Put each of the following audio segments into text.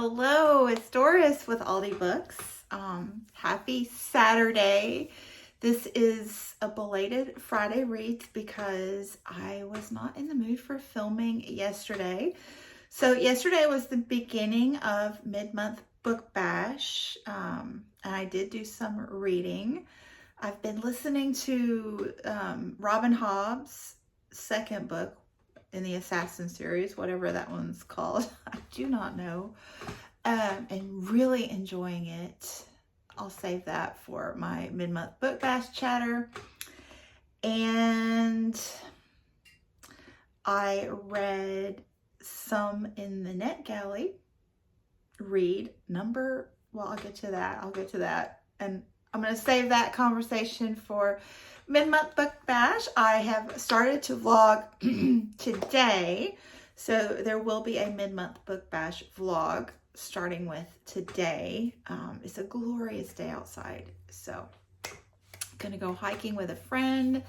Hello, it's Doris with Aldi Books. Happy Saturday. This is a belated Friday read because I was not in the mood for filming yesterday. So yesterday was the beginning of mid-month book bash, and I did do some reading. I've been listening to Robin Hobb's second book in the Assassin series, whatever that one's called. I do not know. And really enjoying it. I'll save that for my mid-month book bash chatter. And I read some in the Net Galley read number, well, I'll get to that. And I'm going to save that conversation for mid-month book bash. I have started to vlog today, so there will be a mid-month book bash vlog starting with today. It's a glorious day outside, so I'm gonna go hiking with a friend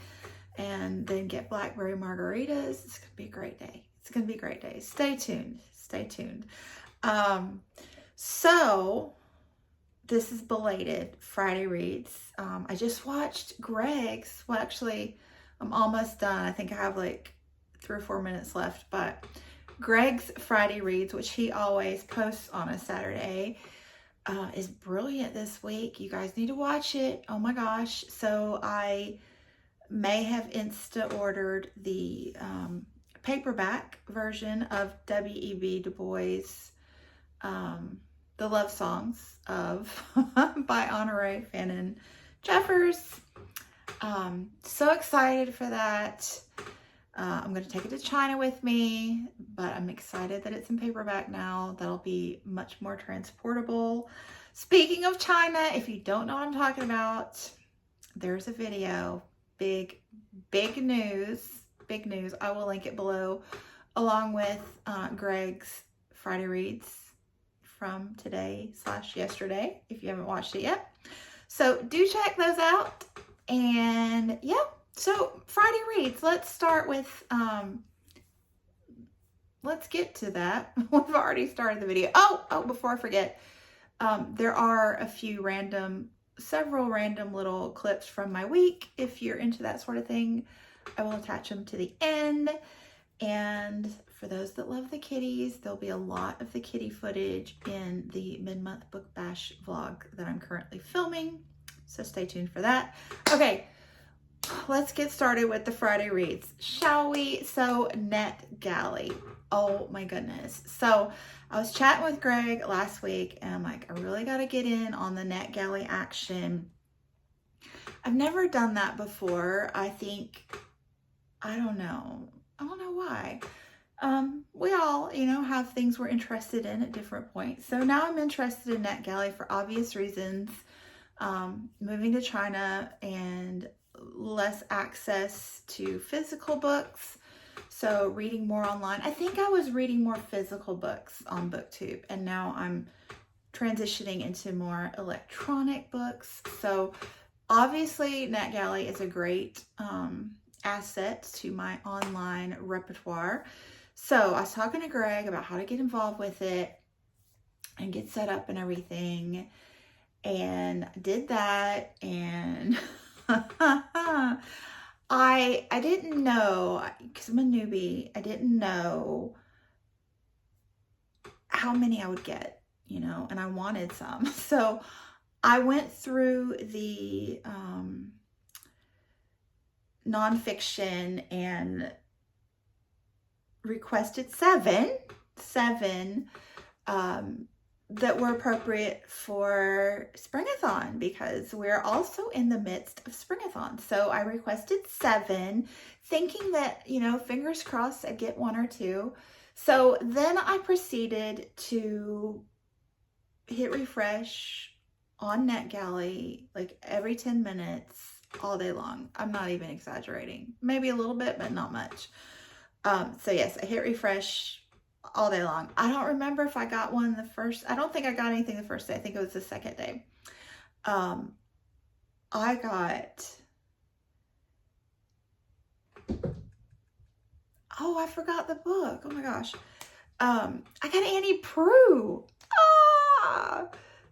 and then get blackberry margaritas. It's gonna be a great day. It's gonna be a great day. Stay tuned. So this is Belated Friday reads. I just watched Greg's. Well, actually, I'm almost done. I think I have like 3 or 4 minutes left, but Greg's Friday reads, which he always posts on a Saturday, is brilliant this week. You guys need to watch it. Oh my gosh. So I may have insta ordered the paperback version of W.E.B. Du Bois, The Love Songs of by Honoré Fannin Jeffers. So excited for that. I'm going to take it to China with me, but I'm excited that it's in paperback now. That'll be much more transportable. Speaking of China, if you don't know what I'm talking about, there's a video. Big news. I will link it below, along with Greg's Friday reads from today/yesterday, if you haven't watched it yet. So do check those out. And yeah, so Friday reads, let's start with, let's get to that. We've already started the video. Oh, before I forget, there are several random little clips from my week. If you're into that sort of thing, I will attach them to the end. And for those that love the kitties, there'll be a lot of the kitty footage in the mid-month book bash vlog that I'm currently filming. So stay tuned for that. Okay, let's get started with the Friday reads, shall we? So Net Galley. Oh my goodness. So I was chatting with Greg last week and I'm like, I really got to get in on the Net Galley action. I've never done that before. I don't know why. We all, have things we're interested in at different points. So now I'm interested in Net Galley for obvious reasons. Moving to China and less access to physical books. So reading more online. I think I was reading more physical books on BookTube, and now I'm transitioning into more electronic books. So obviously Net Galley is a great asset to my online repertoire. So I was talking to Greg about how to get involved with it and get set up and everything, and did that. And I didn't know, because I'm a newbie, I didn't know how many I would get, and I wanted some. So I went through the nonfiction and requested seven that were appropriate for Springathon, because we're also in the midst of Springathon. So I requested 7, thinking that, fingers crossed I'd get 1 or 2. So then I proceeded to hit refresh on Net Galley like every 10 minutes all day long. I'm not even exaggerating. Maybe a little bit, but not much. So yes, I hit refresh all day long. I don't remember if I got one I don't think I got anything the first day. I think it was the second day. I got, I forgot the book. Oh my gosh. I got Annie Prue.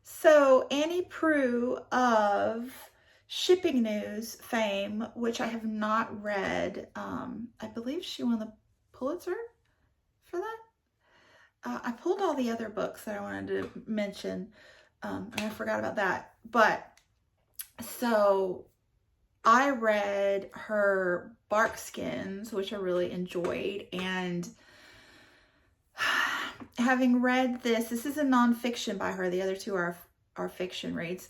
So Annie Proulx of Shipping News fame, which I have not read. I believe she won the Pulitzer for that. I pulled all the other books that I wanted to mention, and I forgot about that. But so I read her Bark Skins, which I really enjoyed, and having read this is a nonfiction by her. The other two are fiction reads.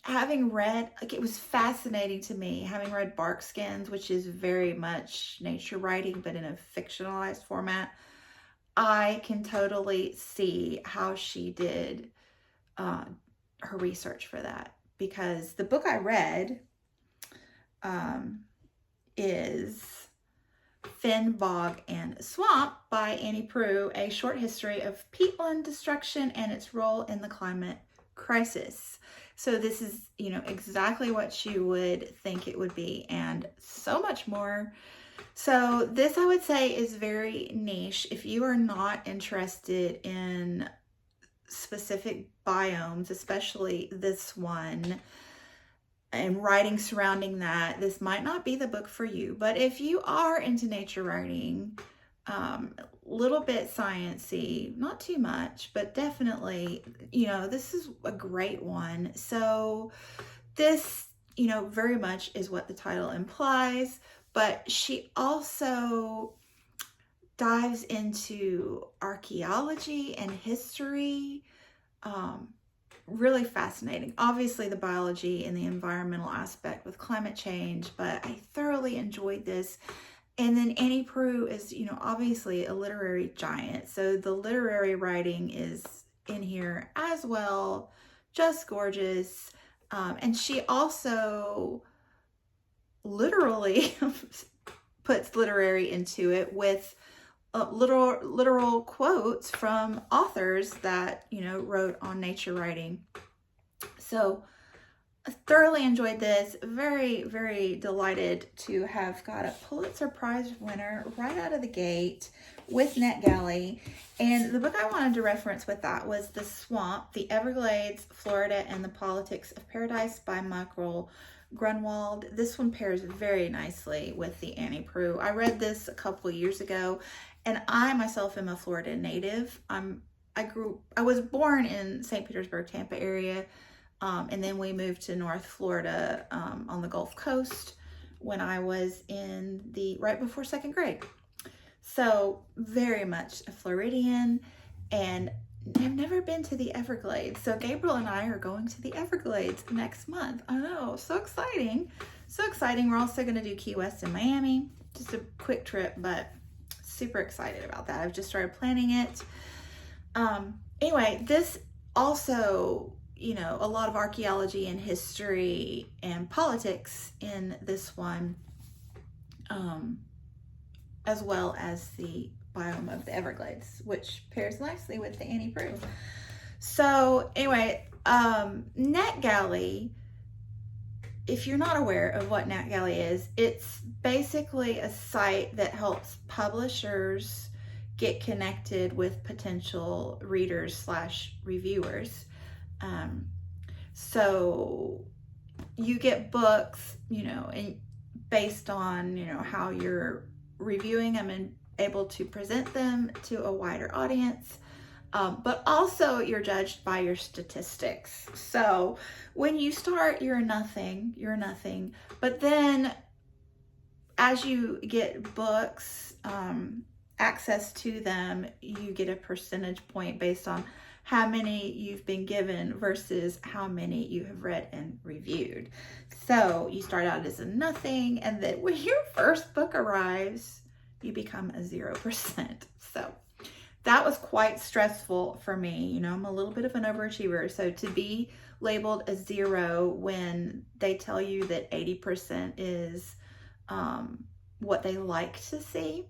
Having read, like, it was fascinating to me, having read Bark Skins, which is very much nature writing, but in a fictionalized format. I can totally see how she did her research for that, because the book I read is Fen, Bogg, and Swamp by Annie Proulx, a short history of peatland destruction and its role in the climate crisis. So this is, exactly what you would think it would be, and so much more. So this, I would say, is very niche. If you are not interested in specific biomes, especially this one, and writing surrounding that, this might not be the book for you. But if you are into nature writing, little bit sciencey, not too much, but definitely, this is a great one. So this, very much is what the title implies, but she also dives into archaeology and history. Really fascinating. Obviously the biology and the environmental aspect with climate change, but I thoroughly enjoyed this. And then Annie Proulx is, obviously a literary giant. So the literary writing is in here as well. Just gorgeous. And she also literally puts literary into it with literal quotes from authors that, wrote on nature writing. So I thoroughly enjoyed this. Very, very delighted to have got a Pulitzer Prize winner right out of the gate with Galley. And the book I wanted to reference with that was The Swamp, The Everglades, Florida, and the Politics of Paradise by Michael Grunwald. This one pairs very nicely with the Annie Proulx. I read this a couple years ago, and I myself am a Florida native. I was born in St. Petersburg, Tampa area. And then we moved to North Florida on the Gulf Coast when I was right before second grade. So very much a Floridian, and I've never been to the Everglades. So Gabriel and I are going to the Everglades next month. I know, so exciting. So exciting. We're also going to do Key West and Miami. Just a quick trip, but super excited about that. I've just started planning it. Anyway, this also, a lot of archaeology and history and politics in this one, as well as the biome of the Everglades, which pairs nicely with the Annie Proulx. So anyway, Galley, if you're not aware of what Galley is, it's basically a site that helps publishers get connected with potential readers / reviewers. So you get books, and based on, how you're reviewing them and able to present them to a wider audience. But also you're judged by your statistics. So when you start, you're nothing. But then as you get books, access to them, you get a percentage point based on how many you've been given versus how many you have read and reviewed. So you start out as a nothing, and then when your first book arrives, you become a 0%. So that was quite stressful for me. I'm a little bit of an overachiever. So to be labeled a 0 when they tell you that 80% is what they like to see.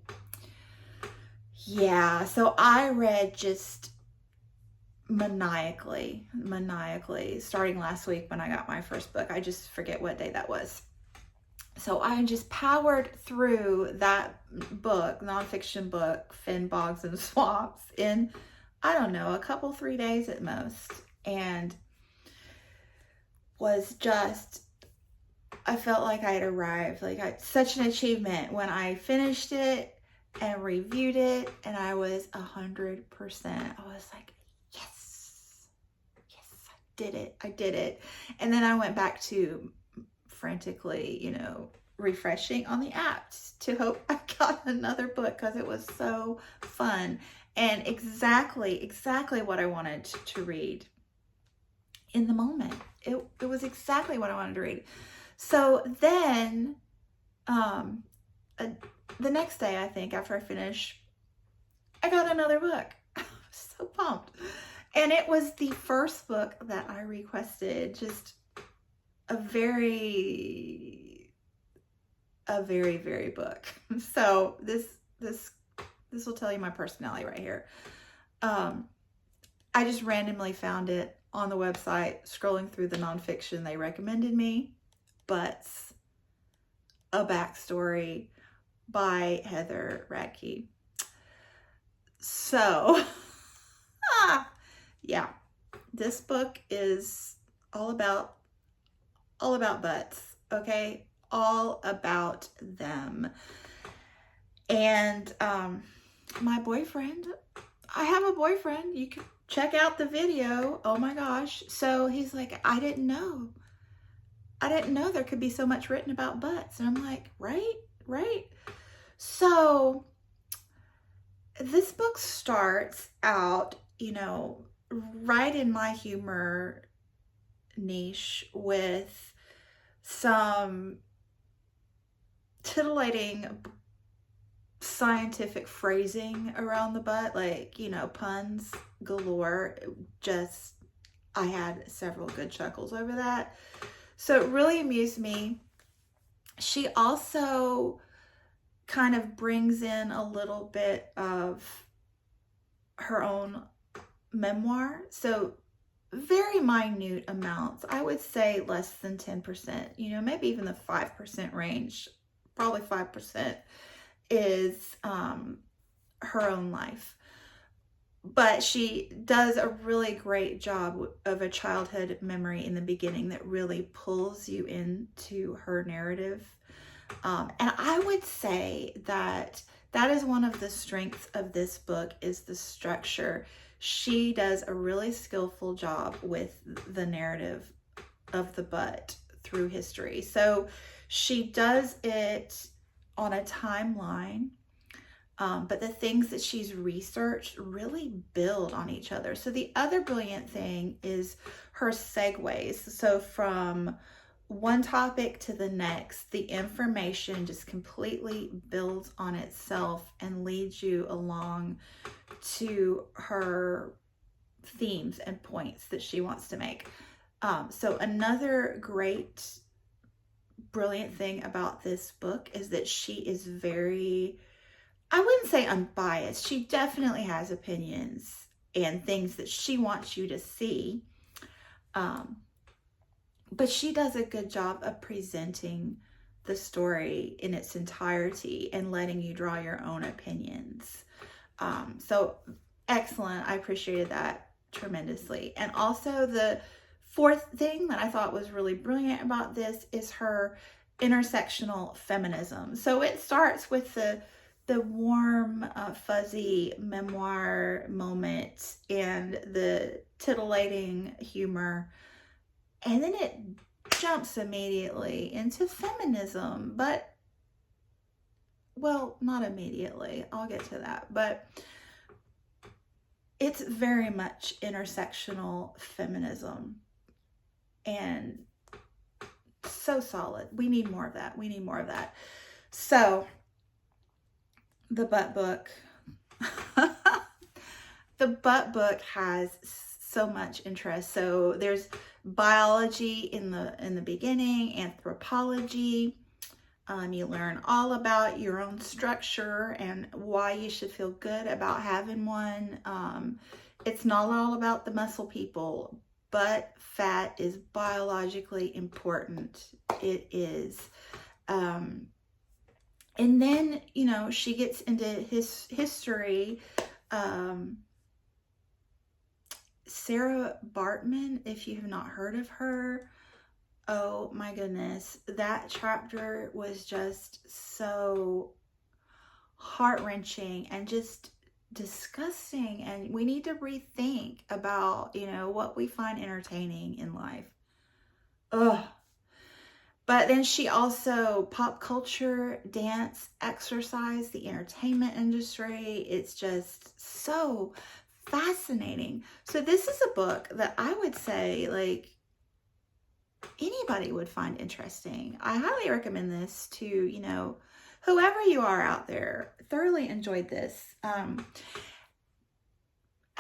Yeah, so I read just maniacally, starting last week when I got my first book. I just forget what day that was. So I just powered through that book, nonfiction book, Fen, Boggs, and Swamps, in I don't know, a couple, 3 days at most. And was just, I felt like I had arrived. Like such an achievement when I finished it and reviewed it, and I was 100%. I was like, yes, I did it. I did it. And then I went back to frantically, you know, refreshing on the apps to hope I got another book because it was so fun and exactly what I wanted to read in the moment. It was exactly what I wanted to read. So then the next day, I think, after I finished, I got another book. I was so pumped. And it was the first book that I requested. Just a very book. So this will tell you my personality right here. I just randomly found it on the website, scrolling through the nonfiction they recommended me. Butts, a Backstory by Heather Radke. So, yeah, this book is all about butts, okay? All about them. And my boyfriend, I have a boyfriend. You can check out the video. Oh my gosh. So he's like, I didn't know there could be so much written about butts. And I'm like, right. So this book starts out, you know, right in my humor niche with some titillating scientific phrasing around the butt, like, you know, puns galore. Just, I had several good chuckles over that. So it really amused me. She also kind of brings in a little bit of her own memoir. So very minute amounts. I would say less than 10%, you know, maybe even the 5% range, probably 5% is her own life. But she does a really great job of a childhood memory in the beginning that really pulls you into her narrative. And I would say that is one of the strengths of this book, is the structure. She does a really skillful job with the narrative of the butt through history. So she does it on a timeline, but the things that she's researched really build on each other. So the other brilliant thing is her segues. So from one topic to the next, the information just completely builds on itself and leads you along to her themes and points that she wants to make. So another great, brilliant thing about this book is that she is very, I wouldn't say unbiased. She definitely has opinions and things that she wants you to see. But she does a good job of presenting the story in its entirety and letting you draw your own opinions. So excellent. I appreciated that tremendously. And also the fourth thing that I thought was really brilliant about this is her intersectional feminism. So it starts with the warm, fuzzy memoir moment and the titillating humor. And then it jumps immediately into feminism, but, well, not immediately. I'll get to that. But it's very much intersectional feminism. And so solid. We need more of that. So, the butt book. The butt book has so much interest. So there's biology in the beginning, anthropology. You learn all about your own structure and why you should feel good about having one. It's not all about the muscle people. Butt fat is biologically important. It is. And then, you know, she gets into his history Sarah Bartman, if you have not heard of her, oh my goodness, that chapter was just so heart-wrenching and just disgusting, and we need to rethink about, you know, what we find entertaining in life. Ugh. But then she also, pop culture, dance, exercise, the entertainment industry, it's just so fascinating. So this is a book that I would say, like, anybody would find interesting. I highly recommend this to, you know, whoever you are out there. Thoroughly enjoyed this. I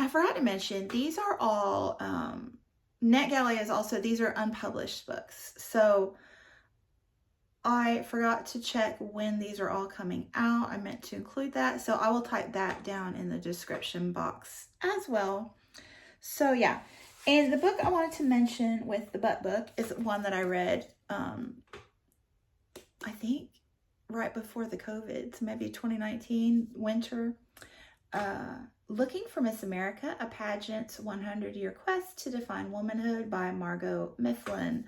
forgot to mention, these are all, NetGalley is also, these are unpublished books. So I forgot to check when these are all coming out. I meant to include that. So I will type that down in the description box as well. So yeah. And the book I wanted to mention with the butt book is one that I read, I think right before the COVID, so maybe 2019 winter. Looking for Miss America, a pageant's 100-year quest to define womanhood by Margot Mifflin.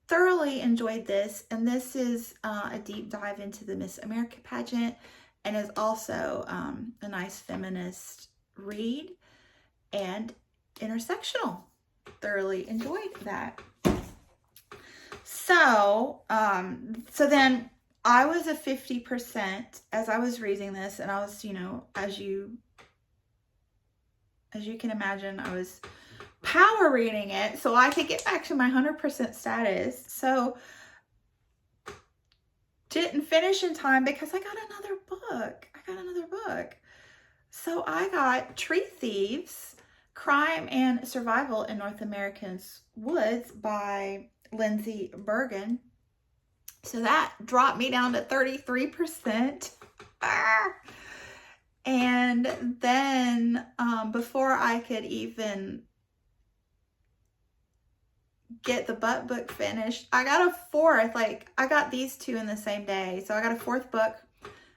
Thoroughly enjoyed this, and this is a deep dive into the Miss America pageant, and is also a nice feminist read and intersectional. Thoroughly enjoyed that. So, so then I was a 50% as I was reading this, and I was, you know, as you can imagine, I was power reading it so I could get back to my 100% status. So didn't finish in time because I got another book. So I got Tree Thieves, Crime and Survival in North America's Woods by Lindsay Bergen. So that dropped me down to 33%. And then before I could even get the butt book finished, I got a fourth. Like, I got these two in the same day. So I got a fourth book.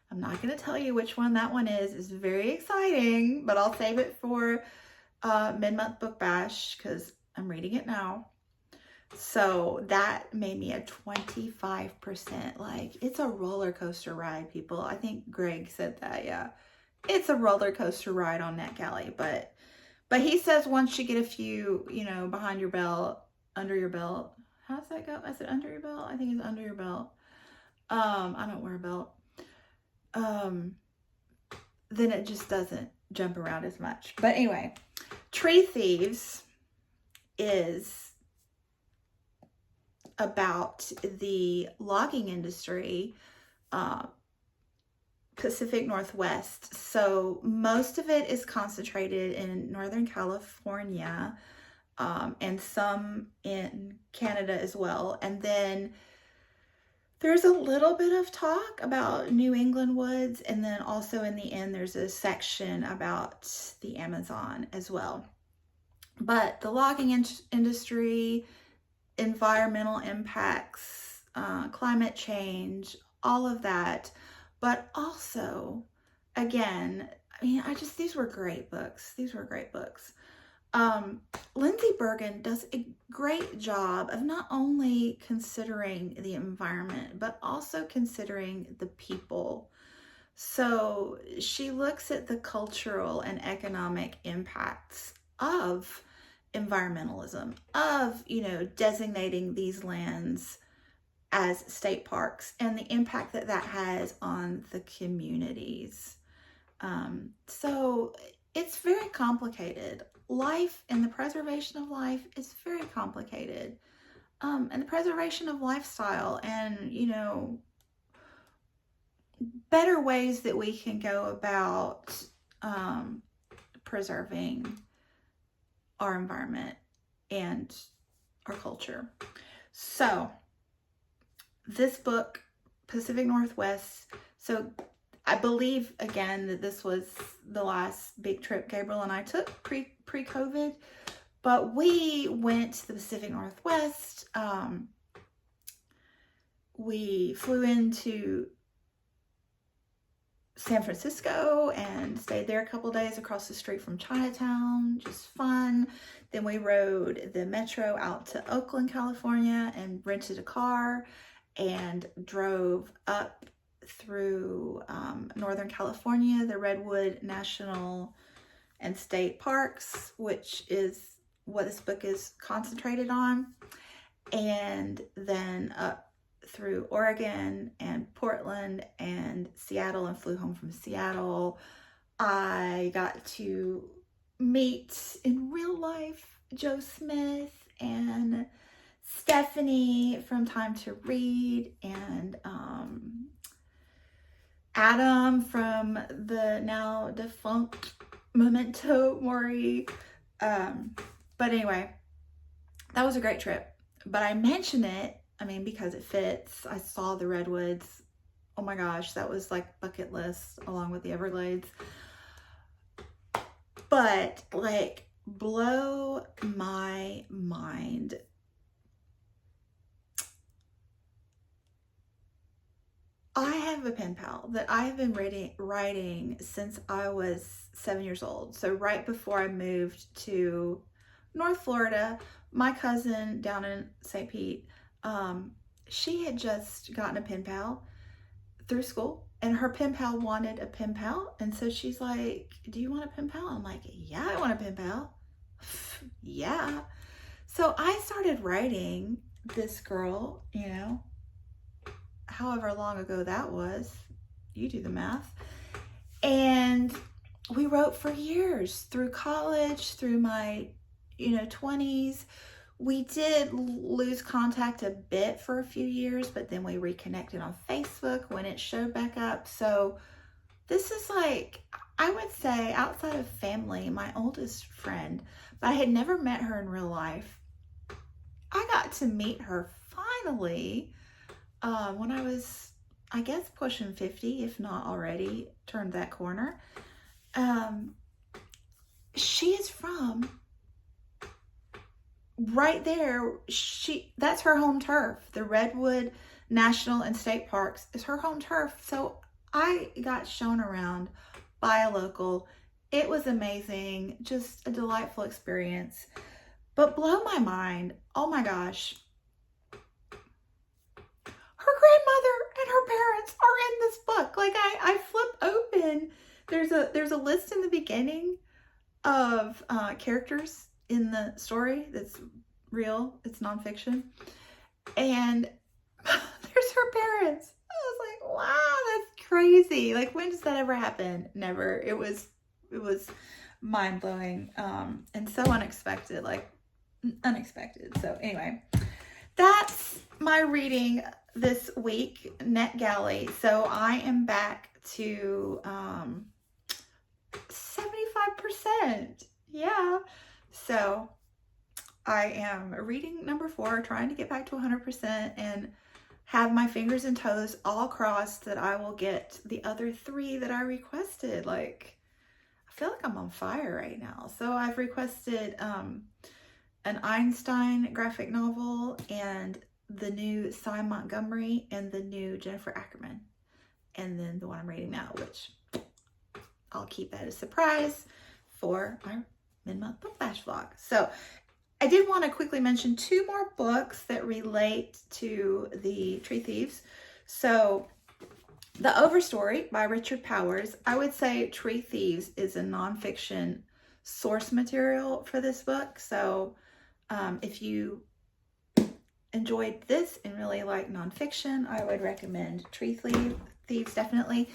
I'm not going to tell you which one that one is. It's very exciting, but I'll save it for mid-month book bash because I'm reading it now. So that made me a 25%. Like, it's a roller coaster ride, people. I think Greg said that, yeah. It's a roller coaster ride on NetGalley, but he says once you get a few, you know, behind your belt, under your belt. How's that go? Is it under your belt? I think it's under your belt. I don't wear a belt. Then it just doesn't jump around as much. But anyway, Tree Thieves is about the logging industry, Pacific Northwest. So most of it is concentrated in Northern California, and some in Canada as well. And then there's a little bit of talk about New England woods, and then also in the end there's a section about the Amazon as well. But the logging industry, environmental impacts, climate change, all of that. But also, again, I mean, these were great books. These were great books. Lindsay Bergen does a great job of not only considering the environment, but also considering the people. So she looks at the cultural and economic impacts of environmentalism, of, you know, designating these lands as state parks and the impact that that has on the communities. So it's very complicated. Life and the preservation of life is very complicated. And the preservation of lifestyle and, you know, better ways that we can go about preserving our environment and our culture. So this book, Pacific Northwest, so I believe, again, that this was the last big trip Gabriel and I took pre-COVID, but we went to the Pacific Northwest. We flew into San Francisco and stayed there a couple days across the street from Chinatown. Just fun. Then we rode the metro out to Oakland, California, and rented a car and drove up through Northern California, the Redwood National and State Parks, which is what this book is concentrated on, and then up through Oregon and Portland and Seattle, and flew home from Seattle. I got to meet in real life Joe Smith and Stephanie from Time to Read, and Adam from the now defunct Memento Mori. But anyway, that was a great trip. But I mention it, I mean, because it fits. I saw the Redwoods. Oh my gosh, that was like bucket list along with the Everglades. But like, blow my mind. I have a pen pal that I have been writing since I was 7 years old. So right before I moved to North Florida, my cousin down in St. Pete, she had just gotten a pen pal through school, and her pen pal wanted a pen pal. And so she's like, do you want a pen pal? I'm like, yeah, I want a pen pal. Yeah. So I started writing this girl, you know, however long ago that was, you do the math. And we wrote for years, through college, through my, 20s. We did lose contact a bit for a few years, but then we reconnected on Facebook when it showed back up. So this is like, I would say, outside of family, my oldest friend, but I had never met her in real life. I got to meet her finally when I was, I guess, pushing 50, if not already turned that corner. She is from right there. That's her home turf. The Redwood National and State Parks is her home turf. So I got shown around by a local. It was amazing, just a delightful experience. But blow my mind, oh my gosh, her grandmother and her parents are in this book. Like, I flip open, there's a list in the beginning of characters in the story that's real, it's nonfiction, and there's her parents. I was like, wow, that's crazy. Like, when does that ever happen? Never. It was mind-blowing, and so unexpected, like unexpected. So anyway, that's my reading this week, Net Galley. So I am back to 75%. Yeah. So I am reading number 4, trying to get back to 100%, and have my fingers and toes all crossed that I will get the other 3 that I requested. Like, I feel like I'm on fire right now. So I've requested an Einstein graphic novel, and the new Cy Montgomery, and the new Jennifer Ackerman, and then the one I'm reading now, which I'll keep that a surprise for my mid-month book bash vlog. So I did want to quickly mention 2 more books that relate to the Tree Thieves. So The Overstory by Richard Powers. I would say Tree Thieves is a nonfiction source material for this book. So if you enjoyed this and really like nonfiction, I would recommend Tree Thieves definitely.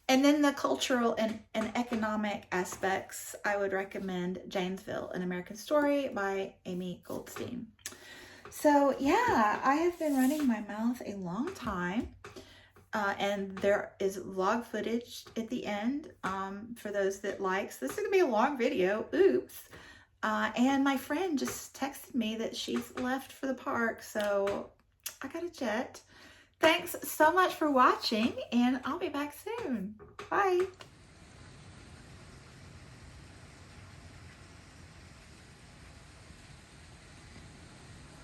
And then the cultural and economic aspects, I would recommend Janesville, An American Story by Amy Goldstein. So yeah, I have been running my mouth a long time. And there is vlog footage at the end for those that likes. This is going to be a long video. Oops. And my friend just texted me that she's left for the park. So I got a jet. Thanks so much for watching, and I'll be back soon. Bye.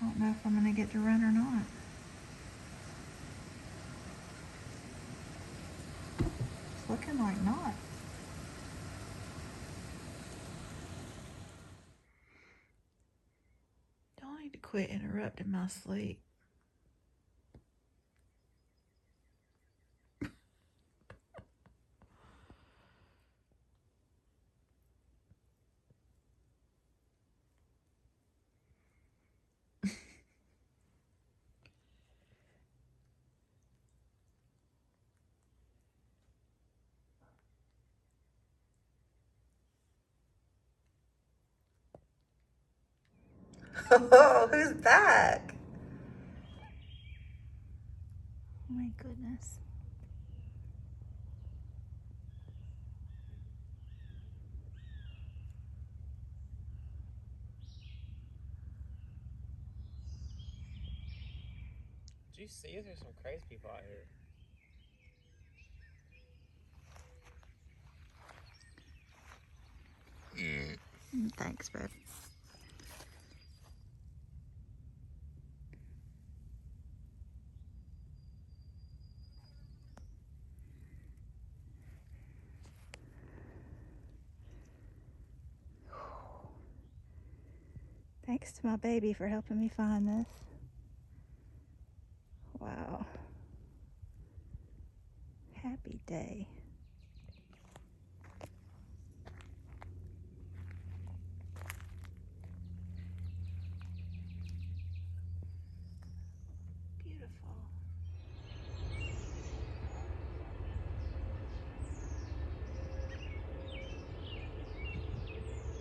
I don't know if I'm going to get to run or not. It's looking like not. need to quit interrupting my sleep. Oh, who's back? Oh my goodness. Did you see there's some crazy people out here? Thanks, babe. Thanks to my baby for helping me find this. Wow. Happy day. Beautiful.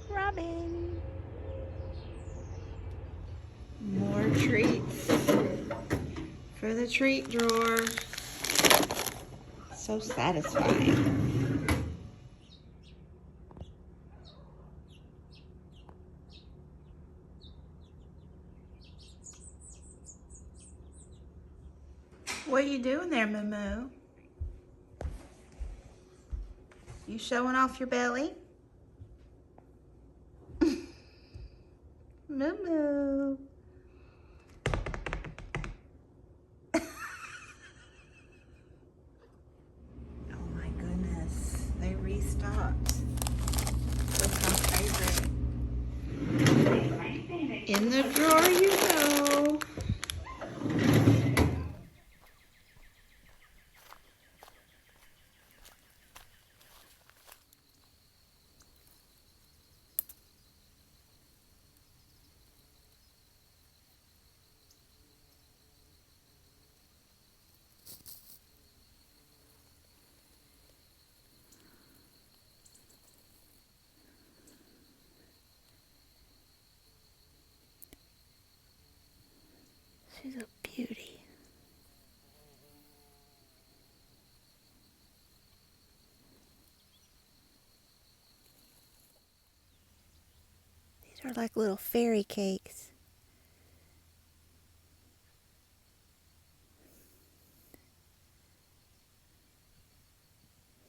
Robin. More treats for the treat drawer. So satisfying. What are you doing there, Moo? You showing off your belly? Moo. Oh my goodness, they restocked with my favorite. In the drawer you go. She's a beauty. These are like little fairy cakes.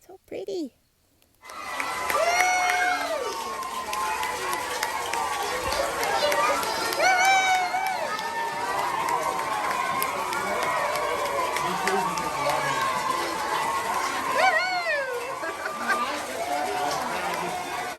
So pretty.